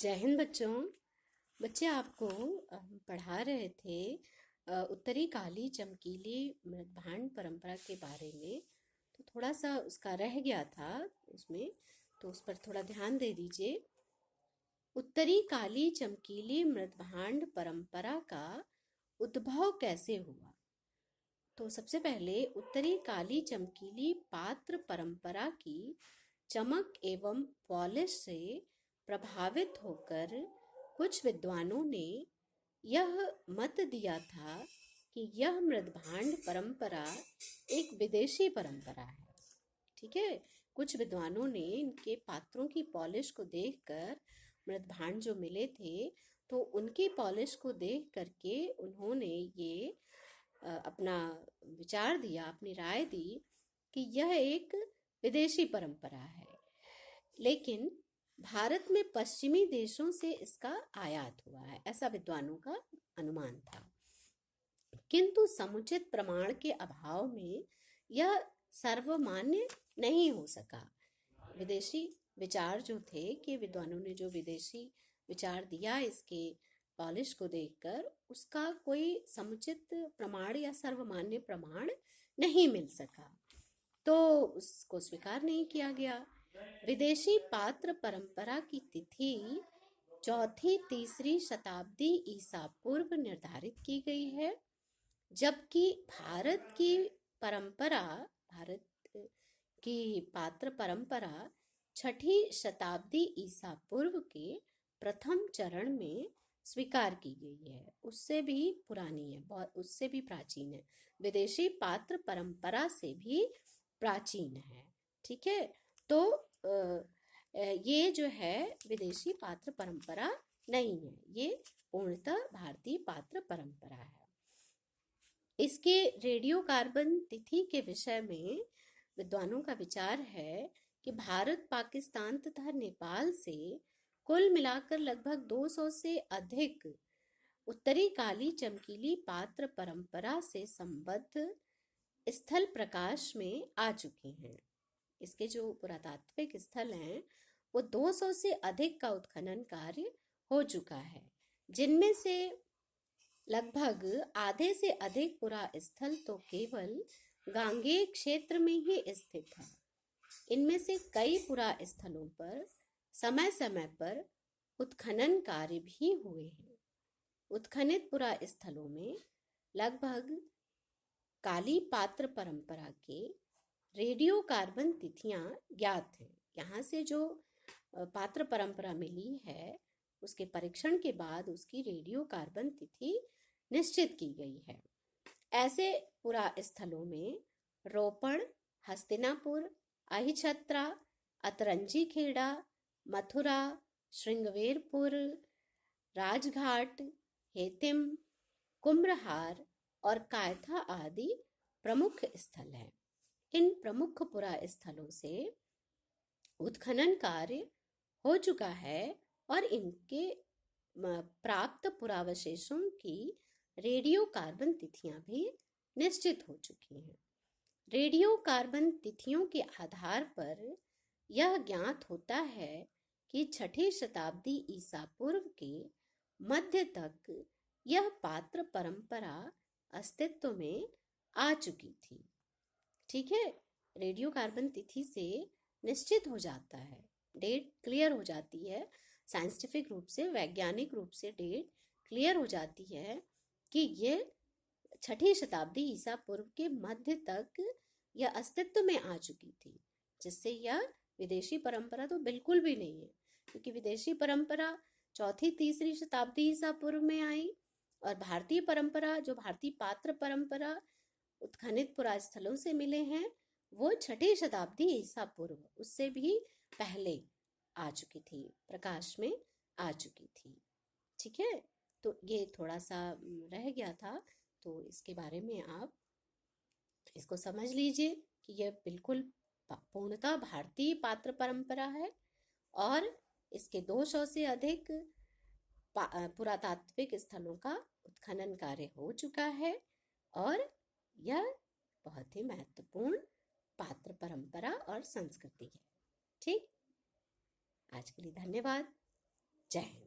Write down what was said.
जय हिंद बच्चों। बच्चे आपको पढ़ा रहे थे उत्तरी काली चमकीली मृदभांड परंपरा के बारे में। तो थोड़ा सा उसका रह गया था उसमें, तो उस पर थोड़ा ध्यान दे दीजिए। उत्तरी काली चमकीली मृदभांड परंपरा का उद्भव कैसे हुआ? तो सबसे पहले उत्तरी काली चमकीली पात्र परंपरा की चमक एवं पॉलिश से प्रभावित होकर कुछ विद्वानों ने यह मत दिया था कि यह मृदभांड परंपरा एक विदेशी परंपरा है। ठीक है, कुछ विद्वानों ने इनके पात्रों की पॉलिश को देखकर, मृदभांड जो मिले थे तो उनकी पॉलिश को देख करके उन्होंने ये अपना विचार दिया, अपनी राय दी कि यह एक विदेशी परंपरा है। लेकिन भारत में पश्चिमी देशों से इसका आयात हुआ है, ऐसा विद्वानों का अनुमान था। किंतु समुचित प्रमाण के अभाव में यह सर्वमान्य नहीं हो सका। विदेशी विचार जो थे कि विद्वानों ने जो विदेशी विचार दिया इसके पॉलिश को देखकर, उसका कोई समुचित प्रमाण या सर्वमान्य प्रमाण नहीं मिल सका, तो उसको स्वीकार नहीं किया गया। विदेशी पात्र परंपरा की तिथि चौथी तीसरी शताब्दी ईसा पूर्व निर्धारित की गई है, जबकि भारत की पात्र परंपरा छठी शताब्दी ईसा पूर्व के प्रथम चरण में स्वीकार की गई है। उससे भी पुरानी है, बहुत उससे भी प्राचीन है, विदेशी पात्र परंपरा से भी प्राचीन है। ठीक है, तो ये जो है विदेशी पात्र परंपरा नहीं है, ये पूर्णतः भारतीय पात्र परंपरा है। इसके रेडियो कार्बन तिथि के विषय में विद्वानों का विचार है कि भारत, पाकिस्तान तथा नेपाल से कुल मिलाकर लगभग 200 से अधिक उत्तरी काली चमकीली पात्र परंपरा से संबद्ध स्थल प्रकाश में आ चुके हैं। इसके जो पुरातात्विक स्थल हैं वो 200 से अधिक का उत्खनन कार्य हो चुका है, जिनमें से लगभग आधे से अधिक पुरा स्थल तो केवल गांगेय क्षेत्र में ही स्थित है। इनमें से कई पुरा स्थलों पर समय समय पर उत्खनन कार्य भी हुए हैं। उत्खनित पुरा स्थलों में लगभग काली पात्र परंपरा के रेडियो कार्बन तिथियां ज्ञात हैं। यहाँ से जो पात्र परंपरा मिली है उसके परीक्षण के बाद उसकी रेडियो कार्बन तिथि निश्चित की गई है। ऐसे पुरा स्थलों में रोपण, हस्तिनापुर, अहिछत्रा, अतरंजी खेड़ा, मथुरा, श्रृंगवेरपुर, राजघाट, हेतिम, कुम्भहार और कायथा आदि प्रमुख स्थल हैं। इन प्रमुख पुरा स्थलों से उत्खनन कार्य हो चुका है और इनके प्राप्त पुरावशेषों की रेडियो कार्बन तिथियां भी निश्चित हो चुकी हैं। रेडियो कार्बन तिथियों के आधार पर यह ज्ञात होता है कि छठी शताब्दी ईसा पूर्व के मध्य तक यह पात्र परंपरा अस्तित्व में आ चुकी थी। ठीक है, रेडियो कार्बन तिथि से निश्चित हो जाता है, डेट क्लियर हो जाती है, साइंटिफिक रूप से, वैज्ञानिक रूप से डेट क्लियर हो जाती है कि ये छठी शताब्दी ईसा पूर्व के मध्य तक यह अस्तित्व में आ चुकी थी, जिससे यह विदेशी परंपरा तो बिल्कुल भी नहीं है, क्योंकि विदेशी परंपरा चौथी तीसरी शताब्दी ईसा पूर्व में आई और भारतीय परंपरा, जो भारतीय पात्र परंपरा उत्खनित पुरा स्थलों से मिले हैं, वो छठी शताब्दी ईसा पूर्व, उससे भी पहले आ चुकी थी, प्रकाश में आ चुकी थी। ठीक है, तो ये थोड़ा सा रह गया था, तो इसके बारे में आप इसको समझ लीजिए कि यह बिल्कुल पूर्णतः भारतीय पात्र परंपरा है और इसके 200 से अधिक पुरातात्विक स्थलों का उत्खनन कार्य हो चुका है और यह बहुत ही महत्वपूर्ण पात्र परंपरा और संस्कृति है। ठीक, आज के लिए धन्यवाद। जय हिंद।